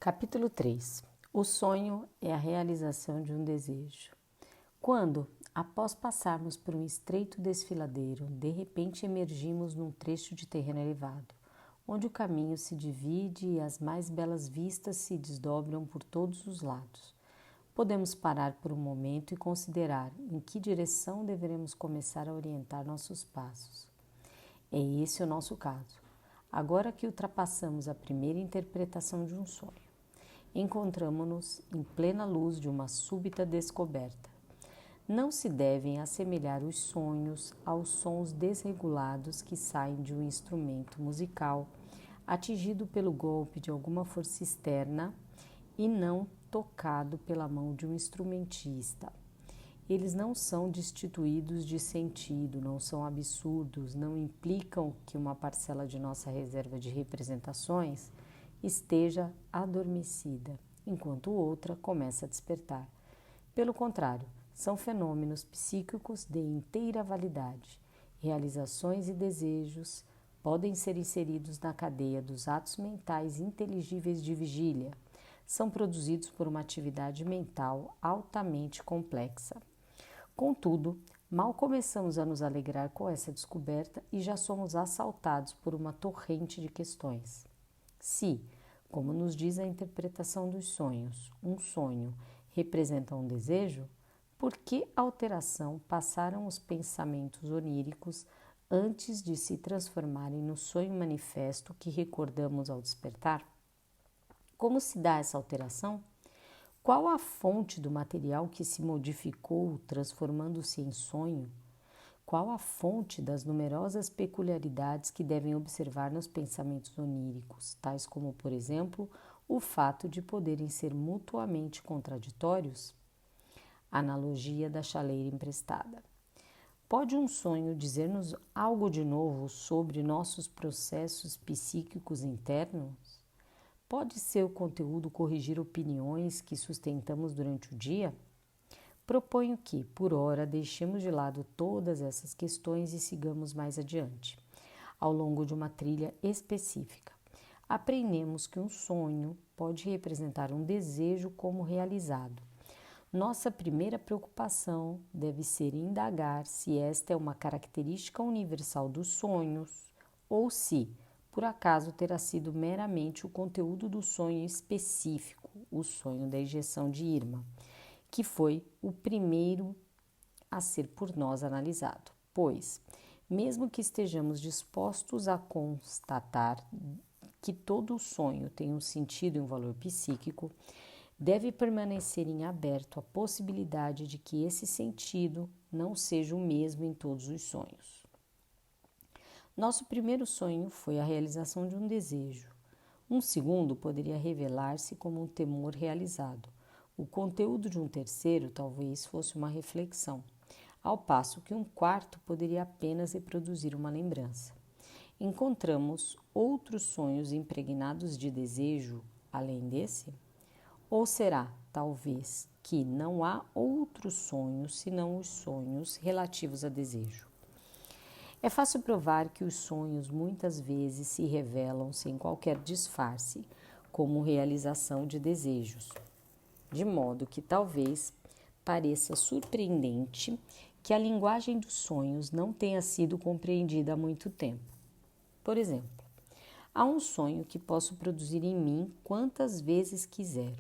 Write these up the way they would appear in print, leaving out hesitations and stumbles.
Capítulo 3. O sonho é a realização de um desejo. Quando, após passarmos por um estreito desfiladeiro, de repente emergimos num trecho de terreno elevado, onde o caminho se divide e as mais belas vistas se desdobram por todos os lados, podemos parar por um momento e considerar em que direção deveremos começar a orientar nossos passos. É esse o nosso caso. Agora que ultrapassamos a primeira interpretação de um sonho, encontramo-nos em plena luz de uma súbita descoberta. Não se devem assemelhar os sonhos aos sons desregulados que saem de um instrumento musical atingido pelo golpe de alguma força externa e não tocado pela mão de um instrumentista. Eles não são destituídos de sentido, não são absurdos, não implicam que uma parcela de nossa reserva de representações esteja adormecida, enquanto outra começa a despertar. Pelo contrário, são fenômenos psíquicos de inteira validade. Realizações e desejos podem ser inseridos na cadeia dos atos mentais inteligíveis de vigília. São produzidos por uma atividade mental altamente complexa. Contudo, mal começamos a nos alegrar com essa descoberta e já somos assaltados por uma torrente de questões. Se, como nos diz a interpretação dos sonhos, um sonho representa um desejo, por que alteração passaram os pensamentos oníricos antes de se transformarem no sonho manifesto que recordamos ao despertar? Como se dá essa alteração? Qual a fonte do material que se modificou, transformando-se em sonho? Qual a fonte das numerosas peculiaridades que devem observar nos pensamentos oníricos, tais como, por exemplo, o fato de poderem ser mutuamente contraditórios? Analogia da chaleira emprestada. Pode um sonho dizer-nos algo de novo sobre nossos processos psíquicos internos? Pode seu conteúdo corrigir opiniões que sustentamos durante o dia? Proponho que, por ora, deixemos de lado todas essas questões e sigamos mais adiante. Ao longo de uma trilha específica, aprendemos que um sonho pode representar um desejo como realizado. Nossa primeira preocupação deve ser indagar se esta é uma característica universal dos sonhos ou se, por acaso, terá sido meramente o conteúdo do sonho específico, o sonho da ejeção de Irma, que foi o primeiro a ser por nós analisado, pois, mesmo que estejamos dispostos a constatar que todo sonho tem um sentido e um valor psíquico, deve permanecer em aberto a possibilidade de que esse sentido não seja o mesmo em todos os sonhos. Nosso primeiro sonho foi a realização de um desejo. Um segundo poderia revelar-se como um temor realizado. O conteúdo de um terceiro talvez fosse uma reflexão, ao passo que um quarto poderia apenas reproduzir uma lembrança. Encontramos outros sonhos impregnados de desejo além desse? Ou será, talvez, que não há outros sonhos senão os sonhos relativos a desejo? É fácil provar que os sonhos muitas vezes se revelam sem qualquer disfarce, como realização de desejos, de modo que talvez pareça surpreendente que a linguagem dos sonhos não tenha sido compreendida há muito tempo. Por exemplo, há um sonho que posso produzir em mim quantas vezes quiser,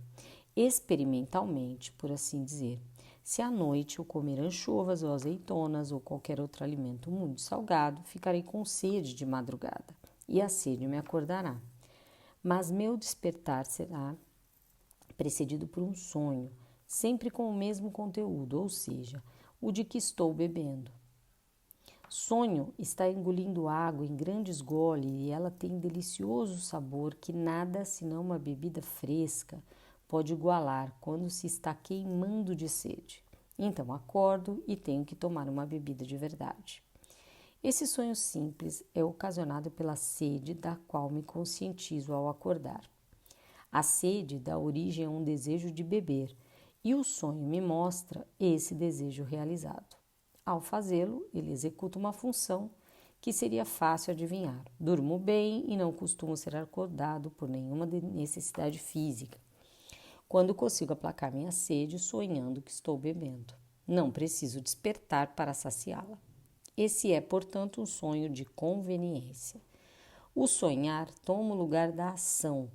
experimentalmente, por assim dizer. Se à noite eu comer anchovas ou azeitonas ou qualquer outro alimento muito salgado, ficarei com sede de madrugada e a sede me acordará. Mas meu despertar será precedido por um sonho, sempre com o mesmo conteúdo, ou seja, o de que estou bebendo. Sonho está engolindo água em grandes goles e ela tem delicioso sabor que nada senão uma bebida fresca pode igualar quando se está queimando de sede. Então acordo e tenho que tomar uma bebida de verdade. Esse sonho simples é ocasionado pela sede da qual me conscientizo ao acordar. A sede dá origem a um desejo de beber e o sonho me mostra esse desejo realizado. Ao fazê-lo, ele executa uma função que seria fácil adivinhar. Durmo bem e não costumo ser acordado por nenhuma necessidade física. Quando consigo aplacar minha sede sonhando que estou bebendo. Não preciso despertar para saciá-la. Esse é, portanto, um sonho de conveniência. O sonhar toma o lugar da ação,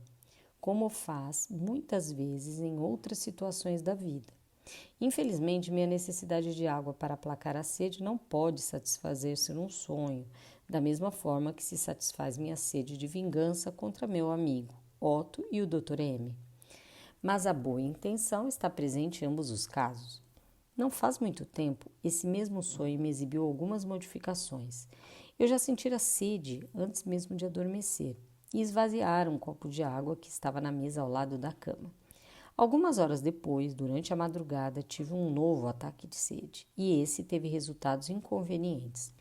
como faz muitas vezes em outras situações da vida. Infelizmente, minha necessidade de água para aplacar a sede não pode satisfazer-se num sonho, da mesma forma que se satisfaz minha sede de vingança contra meu amigo, Otto e o Dr. M. Mas a boa intenção está presente em ambos os casos. Não faz muito tempo, esse mesmo sonho me exibiu algumas modificações. Eu já sentira sede antes mesmo de adormecer e esvaziar um copo de água que estava na mesa ao lado da cama. Algumas horas depois, durante a madrugada, tive um novo ataque de sede e esse teve resultados inconvenientes.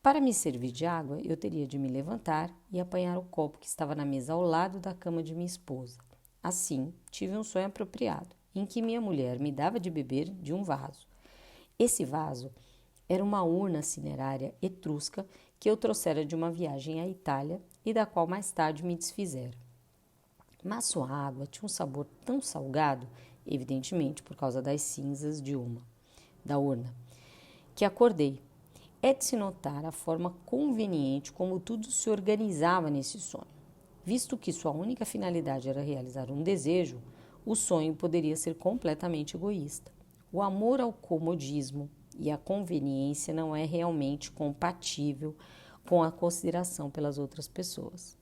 Para me servir de água, eu teria de me levantar e apanhar o copo que estava na mesa ao lado da cama de minha esposa. Assim, tive um sonho apropriado, em que minha mulher me dava de beber de um vaso. Esse vaso era uma urna cinerária etrusca que eu trouxera de uma viagem à Itália e da qual mais tarde me desfizera. Mas sua água tinha um sabor tão salgado, evidentemente por causa das cinzas da urna, que acordei. É de se notar a forma conveniente como tudo se organizava nesse sonho. Visto que sua única finalidade era realizar um desejo, o sonho poderia ser completamente egoísta. O amor ao comodismo e à conveniência não é realmente compatível com a consideração pelas outras pessoas.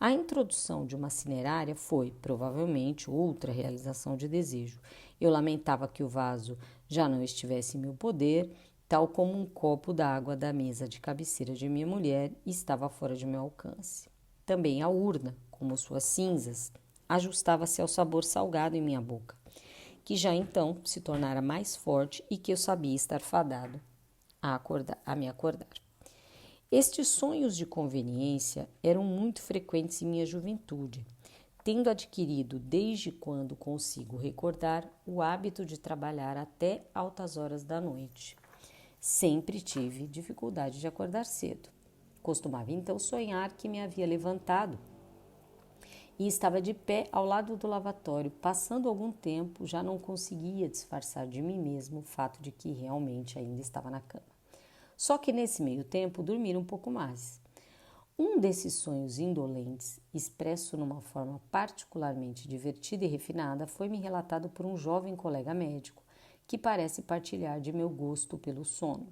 A introdução de uma cinerária foi, provavelmente, outra realização de desejo. Eu lamentava que o vaso já não estivesse em meu poder, tal como um copo d'água da mesa de cabeceira de minha mulher estava fora de meu alcance. Também a urna, como suas cinzas, ajustava-se ao sabor salgado em minha boca, que já então se tornara mais forte e que eu sabia estar fadado a me acordar. Estes sonhos de conveniência eram muito frequentes em minha juventude, tendo adquirido, desde quando consigo recordar, o hábito de trabalhar até altas horas da noite. Sempre tive dificuldade de acordar cedo. Costumava então sonhar que me havia levantado e estava de pé ao lado do lavatório. Passando algum tempo, já não conseguia disfarçar de mim mesmo o fato de que realmente ainda estava na cama. Só que nesse meio tempo dormira um pouco mais. Um desses sonhos indolentes, expresso numa forma particularmente divertida e refinada, foi-me relatado por um jovem colega médico que parece partilhar de meu gosto pelo sono.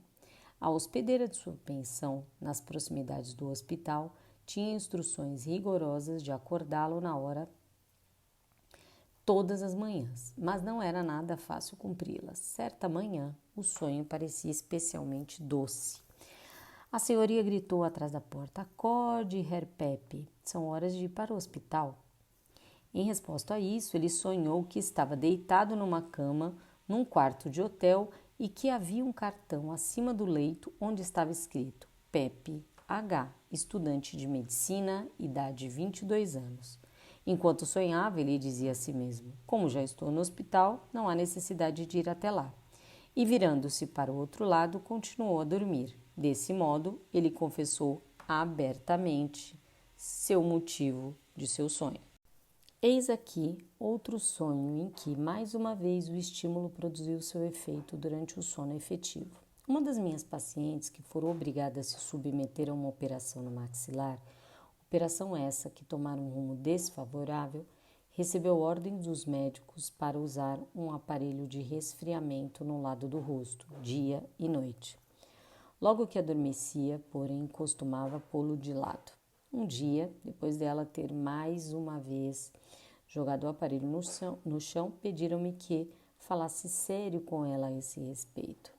A hospedeira de sua pensão, nas proximidades do hospital, tinha instruções rigorosas de acordá-lo na hora todas as manhãs, mas não era nada fácil cumpri-las. Certa manhã, o sonho parecia especialmente doce. A senhoria gritou atrás da porta: "Acorde, Herr Pepe, são horas de ir para o hospital." Em resposta a isso, ele sonhou que estava deitado numa cama, num quarto de hotel e que havia um cartão acima do leito onde estava escrito Pepe H., estudante de medicina, idade 22 anos. Enquanto sonhava, ele dizia a si mesmo: "Como já estou no hospital, não há necessidade de ir até lá." E virando-se para o outro lado, continuou a dormir. Desse modo, ele confessou abertamente seu motivo de seu sonho. Eis aqui outro sonho em que, mais uma vez, o estímulo produziu seu efeito durante o sono efetivo. Uma das minhas pacientes, que foram obrigadas a se submeter a uma operação no maxilar, operação essa que tomara um rumo desfavorável, recebeu ordem dos médicos para usar um aparelho de resfriamento no lado do rosto, dia e noite. Logo que adormecia, porém, costumava pô-lo de lado. Um dia, depois dela ter mais uma vez jogado o aparelho no chão, pediram-me que falasse sério com ela a esse respeito.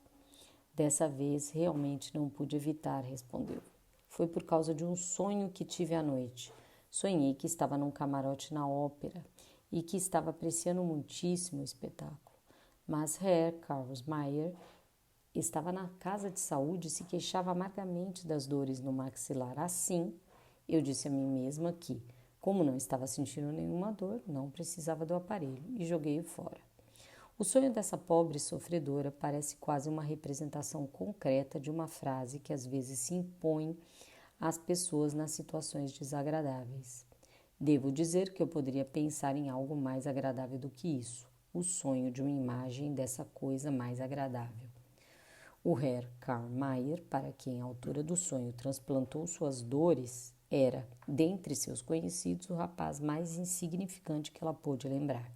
Dessa vez, realmente não pude evitar, respondeu. Foi por causa de um sonho que tive à noite. Sonhei que estava num camarote na ópera e que estava apreciando muitíssimo o espetáculo. Mas Herr Karlsmeier estava na casa de saúde e se queixava amargamente das dores no maxilar. Assim, eu disse a mim mesma que, como não estava sentindo nenhuma dor, não precisava do aparelho e joguei-o fora. O sonho dessa pobre sofredora parece quase uma representação concreta de uma frase que às vezes se impõe às pessoas nas situações desagradáveis. Devo dizer que eu poderia pensar em algo mais agradável do que isso, o sonho de uma imagem dessa coisa mais agradável. O Herr Karl Mayer, para quem a autora do sonho transplantou suas dores, era, dentre seus conhecidos, o rapaz mais insignificante que ela pôde lembrar.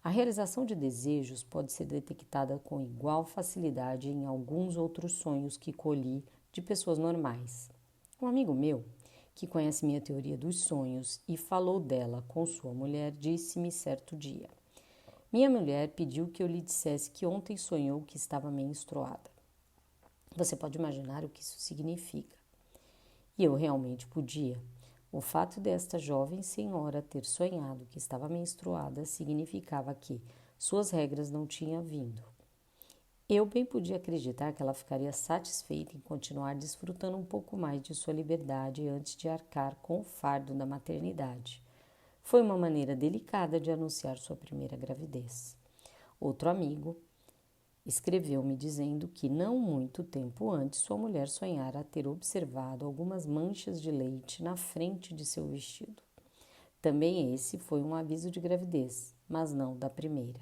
A realização de desejos pode ser detectada com igual facilidade em alguns outros sonhos que colhi de pessoas normais. Um amigo meu, que conhece minha teoria dos sonhos e falou dela com sua mulher, disse-me certo dia: minha mulher pediu que eu lhe dissesse que ontem sonhou que estava menstruada. Você pode imaginar o que isso significa. E eu realmente podia. O fato desta jovem senhora ter sonhado que estava menstruada significava que suas regras não tinham vindo. Eu bem podia acreditar que ela ficaria satisfeita em continuar desfrutando um pouco mais de sua liberdade antes de arcar com o fardo da maternidade. Foi uma maneira delicada de anunciar sua primeira gravidez. Outro amigo escreveu-me dizendo que não muito tempo antes sua mulher sonhara ter observado algumas manchas de leite na frente de seu vestido. Também esse foi um aviso de gravidez, mas não da primeira.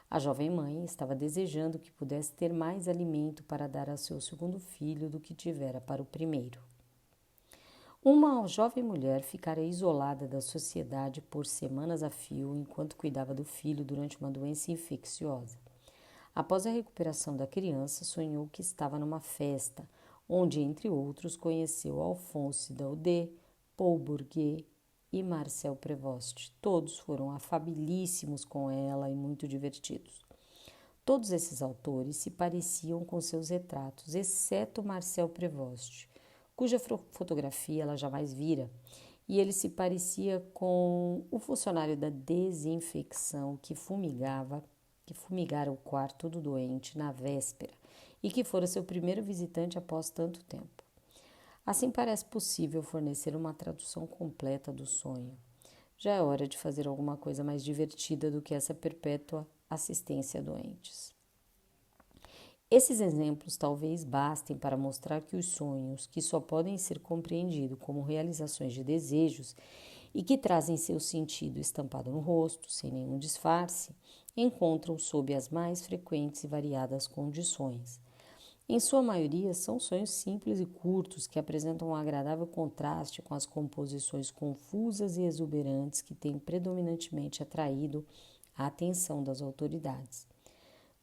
A jovem mãe estava desejando que pudesse ter mais alimento para dar a seu segundo filho do que tivera para o primeiro. Uma jovem mulher ficara isolada da sociedade por semanas a fio enquanto cuidava do filho durante uma doença infecciosa. Após a recuperação da criança, sonhou que estava numa festa, onde, entre outros, conheceu Alphonse Daudet, Paul Bourget e Marcel Prévost. Todos foram afabilíssimos com ela e muito divertidos. Todos esses autores se pareciam com seus retratos, exceto Marcel Prévost, cuja fotografia ela jamais vira, e ele se parecia com o funcionário da desinfecção que fumigara o quarto do doente na véspera e que fora seu primeiro visitante após tanto tempo. Assim parece possível fornecer uma tradução completa do sonho. Já é hora de fazer alguma coisa mais divertida do que essa perpétua assistência a doentes. Esses exemplos talvez bastem para mostrar que os sonhos, que só podem ser compreendidos como realizações de desejos e que trazem seu sentido estampado no rosto, sem nenhum disfarce, encontram sob as mais frequentes e variadas condições. Em sua maioria, são sonhos simples e curtos que apresentam um agradável contraste com as composições confusas e exuberantes que têm predominantemente atraído a atenção das autoridades.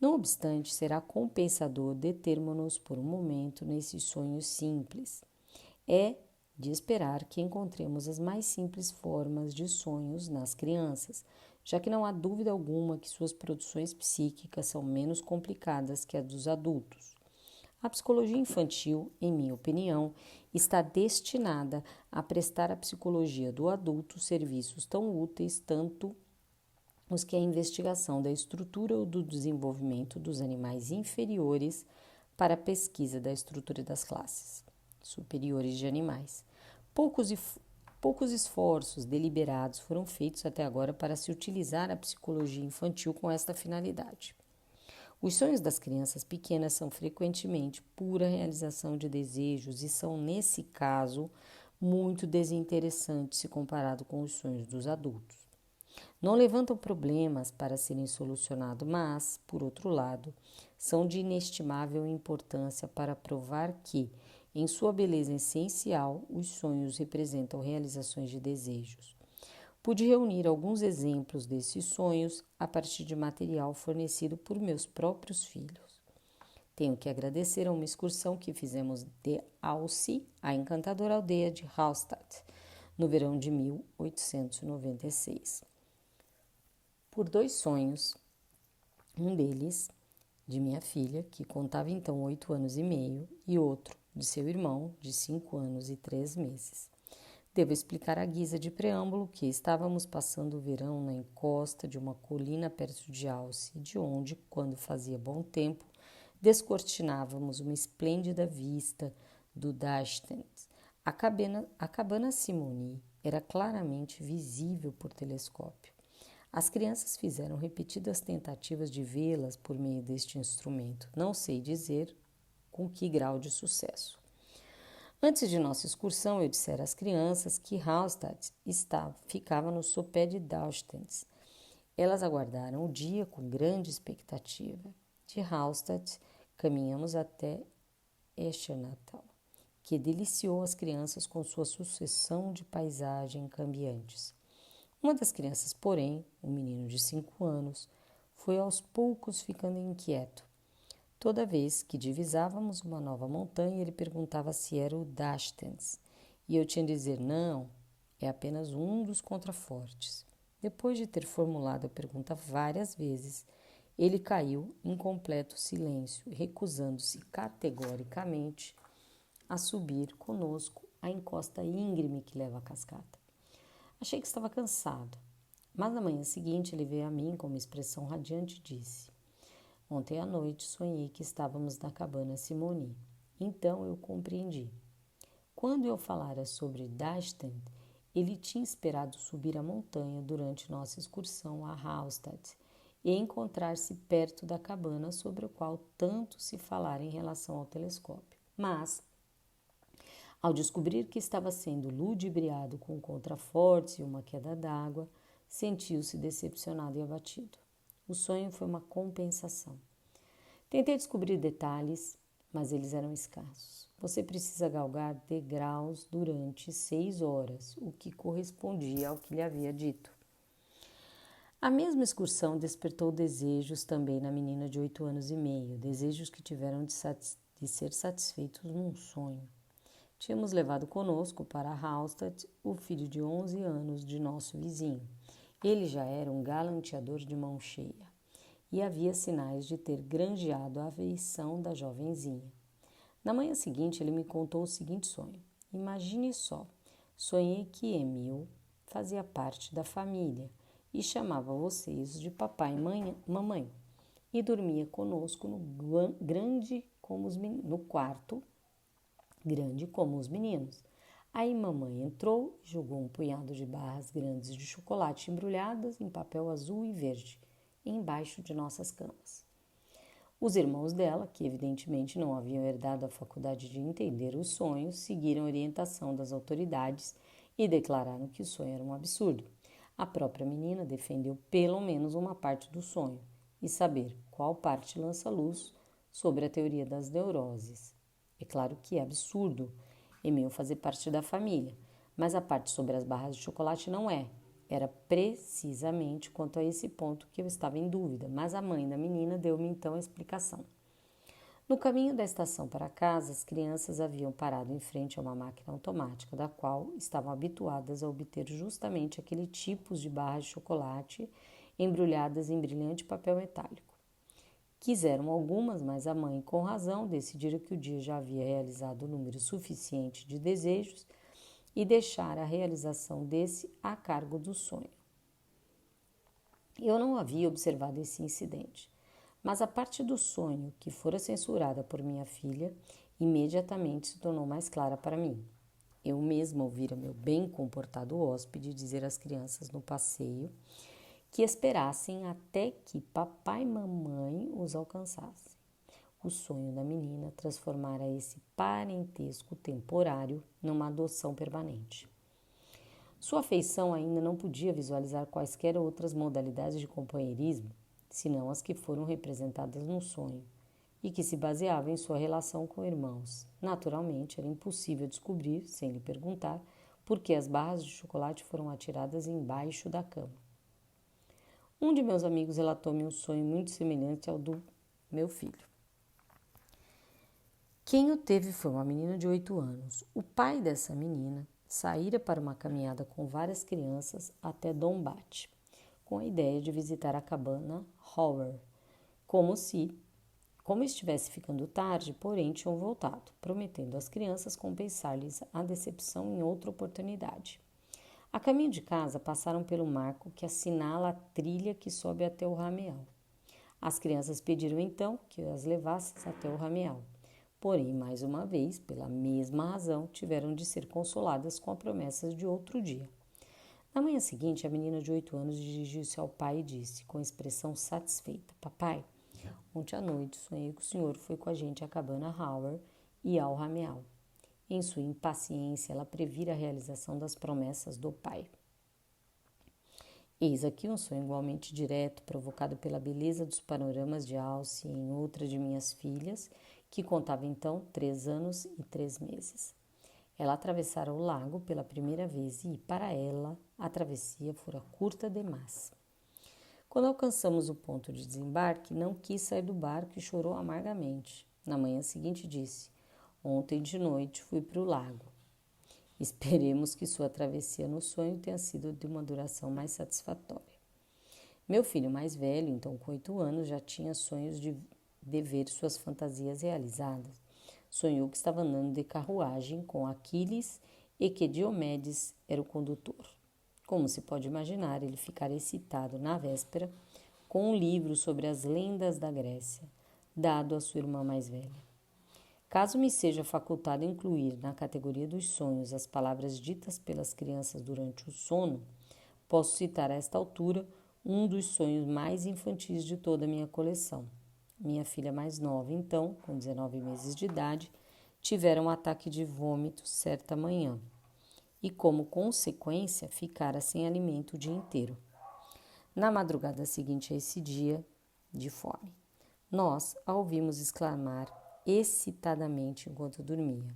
Não obstante, será compensador determos-nos por um momento nesses sonhos simples. É de esperar que encontremos as mais simples formas de sonhos nas crianças, já que não há dúvida alguma que suas produções psíquicas são menos complicadas que as dos adultos. A psicologia infantil, em minha opinião, está destinada a prestar à psicologia do adulto serviços tão úteis tanto os que a investigação da estrutura ou do desenvolvimento dos animais inferiores para a pesquisa da estrutura das classes superiores de animais. Poucos esforços deliberados foram feitos até agora para se utilizar a psicologia infantil com esta finalidade. Os sonhos das crianças pequenas são frequentemente pura realização de desejos e são, nesse caso, muito desinteressantes se comparado com os sonhos dos adultos. Não levantam problemas para serem solucionados, mas, por outro lado, são de inestimável importância para provar que, em sua beleza essencial, os sonhos representam realizações de desejos. Pude reunir alguns exemplos desses sonhos a partir de material fornecido por meus próprios filhos. Tenho que agradecer a uma excursão que fizemos de Alce, a encantadora aldeia de Hallstatt, no verão de 1896. Por 2 sonhos, um deles de minha filha, que contava então 8 anos e meio, e outro de seu irmão, de 5 anos e 3 meses. Devo explicar à guisa de preâmbulo que estávamos passando o verão na encosta de uma colina perto de Alce, de onde, quando fazia bom tempo, descortinávamos uma esplêndida vista do Dachstein. A cabana Simoni era claramente visível por telescópio. As crianças fizeram repetidas tentativas de vê-las por meio deste instrumento. Não sei dizer com que grau de sucesso. Antes de nossa excursão, eu dissera às crianças que Hallstatt ficava no sopé de Daustenz. Elas aguardaram o dia com grande expectativa. De Hallstatt, caminhamos até Eschenthal, que deliciou as crianças com sua sucessão de paisagens cambiantes. Uma das crianças, porém, um menino de 5 anos, foi aos poucos ficando inquieto. Toda vez que divisávamos uma nova montanha, ele perguntava se era o Daustenz, e eu tinha de dizer, não, é apenas um dos contrafortes. Depois de ter formulado a pergunta várias vezes, ele caiu em completo silêncio, recusando-se categoricamente a subir conosco a encosta íngreme que leva à cascata. Achei que estava cansado, mas na manhã seguinte ele veio a mim com uma expressão radiante e disse: ontem à noite sonhei que estávamos na cabana Simoni. Então eu compreendi. Quando eu falara sobre Daustenz, ele tinha esperado subir a montanha durante nossa excursão a Hallstatt e encontrar-se perto da cabana sobre a qual tanto se falara em relação ao telescópio. Mas, ao descobrir que estava sendo ludibriado com contrafortes e uma queda d'água, sentiu-se decepcionado e abatido. O sonho foi uma compensação. Tentei descobrir detalhes, mas eles eram escassos. Você precisa galgar degraus durante 6 horas, o que correspondia ao que lhe havia dito. A mesma excursão despertou desejos também na menina de 8 anos e meio, desejos que tiveram de ser satisfeitos num sonho. Tínhamos levado conosco para Hallstatt o filho de 11 anos de nosso vizinho. Ele já era um galanteador de mão cheia e havia sinais de ter granjeado a afeição da jovenzinha. Na manhã seguinte, ele me contou o seguinte sonho. Imagine só, sonhei que Emil fazia parte da família e chamava vocês de papai e mamãe e dormia conosco no quarto grande como os meninos. Aí mamãe entrou e jogou um punhado de barras grandes de chocolate embrulhadas em papel azul e verde embaixo de nossas camas. Os irmãos dela, que evidentemente não haviam herdado a faculdade de entender os sonhos, seguiram a orientação das autoridades e declararam que o sonho era um absurdo. A própria menina defendeu pelo menos uma parte do sonho e saber qual parte lança luz sobre a teoria das neuroses. É claro que é absurdo Emil fazer parte da família, mas a parte sobre as barras de chocolate não é. Era precisamente quanto a esse ponto que eu estava em dúvida, mas a mãe da menina deu-me então a explicação. No caminho da estação para casa, as crianças haviam parado em frente a uma máquina automática, da qual estavam habituadas a obter justamente aquele tipo de barras de chocolate embrulhadas em brilhante papel metálico. Quiseram algumas, mas a mãe, com razão, decidiram que o dia já havia realizado o número suficiente de desejos e deixar a realização desse a cargo do sonho. Eu não havia observado esse incidente, mas a parte do sonho que fora censurada por minha filha imediatamente se tornou mais clara para mim. Eu mesma ouvira meu bem comportado hóspede dizer às crianças no passeio que esperassem até que papai e mamãe os alcançassem. O sonho da menina transformara esse parentesco temporário numa adoção permanente. Sua afeição ainda não podia visualizar quaisquer outras modalidades de companheirismo, senão as que foram representadas no sonho, e que se baseavam em sua relação com irmãos. Naturalmente, era impossível descobrir, sem lhe perguntar, por que as barras de chocolate foram atiradas embaixo da cama. Um de meus amigos relatou-me um sonho muito semelhante ao do meu filho. Quem o teve foi uma menina de 8 anos. O pai dessa menina saíra para uma caminhada com várias crianças até Dombate, com a ideia de visitar a cabana Hauer, como estivesse ficando tarde, porém tinham voltado, prometendo às crianças compensar-lhes a decepção em outra oportunidade. A caminho de casa, passaram pelo marco que assinala a trilha que sobe até o Rameal. As crianças pediram então que as levasses até o Rameal. Porém, mais uma vez, pela mesma razão, tiveram de ser consoladas com a promessa de outro dia. Na manhã seguinte, a menina de 8 anos dirigiu-se ao pai e disse, com expressão satisfeita: Papai, ontem à noite sonhei que o senhor foi com a gente à cabana Howard e ao rameal. Em sua impaciência, ela previra a realização das promessas do pai. Eis aqui um sonho igualmente direto, provocado pela beleza dos panoramas de Alce em outra de minhas filhas, que contava então 3 anos e 3 meses. Ela atravessara o lago pela primeira vez e, para ela, a travessia fora curta demais. Quando alcançamos o ponto de desembarque, não quis sair do barco e chorou amargamente. Na manhã seguinte disse, ontem de noite fui para o lago. Esperemos que sua travessia no sonho tenha sido de uma duração mais satisfatória. Meu filho mais velho, então com 8 anos, já tinha sonhos de ver suas fantasias realizadas. Sonhou que estava andando de carruagem com Aquiles e que Diomedes era o condutor. Como se pode imaginar, ele ficara excitado na véspera com um livro sobre as lendas da Grécia, dado à sua irmã mais velha. Caso me seja facultado incluir na categoria dos sonhos as palavras ditas pelas crianças durante o sono, posso citar a esta altura um dos sonhos mais infantis de toda a minha coleção. Minha filha mais nova, então, com 19 meses de idade, tivera um ataque de vômito certa manhã e, como consequência, ficara sem alimento o dia inteiro. Na madrugada seguinte a esse dia, de fome, nós a ouvimos exclamar excitadamente enquanto dormia.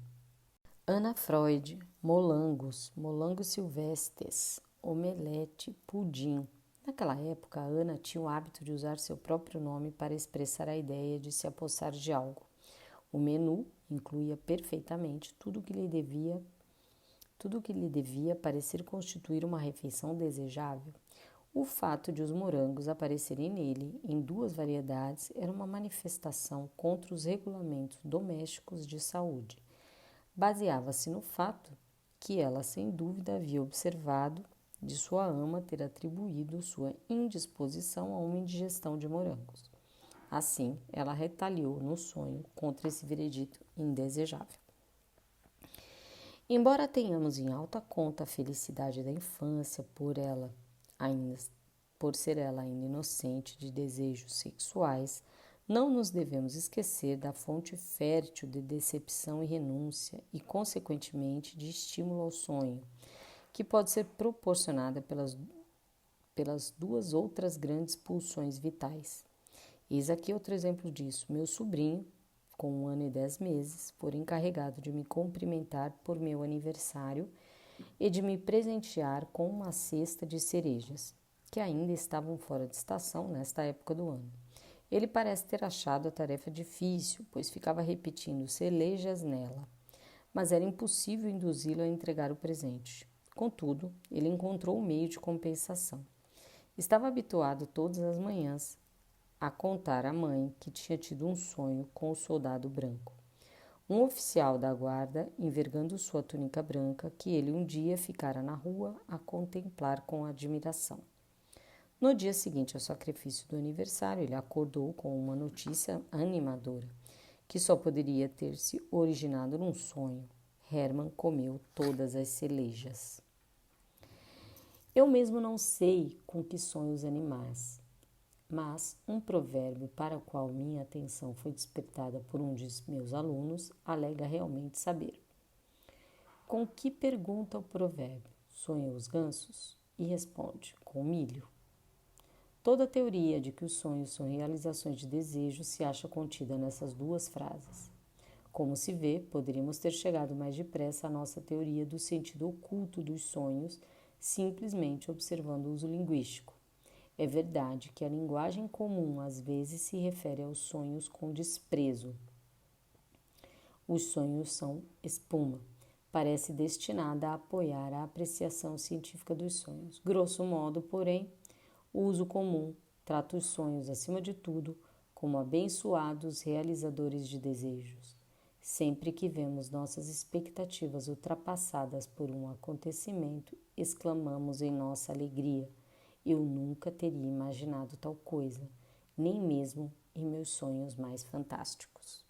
Ana Freud, molangos, molangos silvestres, omelete, pudim. Naquela época, a Ana tinha o hábito de usar seu próprio nome para expressar a ideia de se apossar de algo. O menu incluía perfeitamente tudo que lhe devia parecer constituir uma refeição desejável. O fato de os morangos aparecerem nele em 2 variedades era uma manifestação contra os regulamentos domésticos de saúde. Baseava-se no fato que ela, sem dúvida, havia observado de sua ama ter atribuído sua indisposição a uma indigestão de morangos. Assim, ela retaliou no sonho contra esse veredito indesejável. Embora tenhamos em alta conta a felicidade da infância por ser ela ainda inocente de desejos sexuais, não nos devemos esquecer da fonte fértil de decepção e renúncia e, consequentemente, de estímulo ao sonho, que pode ser proporcionada pelas 2 outras grandes pulsões vitais. Eis aqui outro exemplo disso. Meu sobrinho, com 1 ano e 10 meses, foi encarregado de me cumprimentar por meu aniversário e de me presentear com uma cesta de cerejas, que ainda estavam fora de estação nesta época do ano. Ele parece ter achado a tarefa difícil, pois ficava repetindo cerejas nela, mas era impossível induzi-lo a entregar o presente. Contudo, ele encontrou um meio de compensação. Estava habituado todas as manhãs a contar à mãe que tinha tido um sonho com o soldado branco, um oficial da guarda envergando sua túnica branca que ele um dia ficara na rua a contemplar com admiração. No dia seguinte ao sacrifício do aniversário, ele acordou com uma notícia animadora, que só poderia ter se originado num sonho. Hermann comeu todas as cerejas. Eu mesmo não sei com que sonhos animais, mas um provérbio para o qual minha atenção foi despertada por um de meus alunos alega realmente saber. Com que pergunta o provérbio? Sonham os gansos? E responde, com milho. Toda a teoria de que os sonhos são realizações de desejos se acha contida nessas 2 frases. Como se vê, poderíamos ter chegado mais depressa à nossa teoria do sentido oculto dos sonhos, simplesmente observando o uso linguístico. É verdade que a linguagem comum às vezes se refere aos sonhos com desprezo. Os sonhos são espuma, parece destinada a apoiar a apreciação científica dos sonhos. Grosso modo, porém, o uso comum trata os sonhos, acima de tudo, como abençoados realizadores de desejos. Sempre que vemos nossas expectativas ultrapassadas por um acontecimento, exclamamos em nossa alegria: eu nunca teria imaginado tal coisa, nem mesmo em meus sonhos mais fantásticos.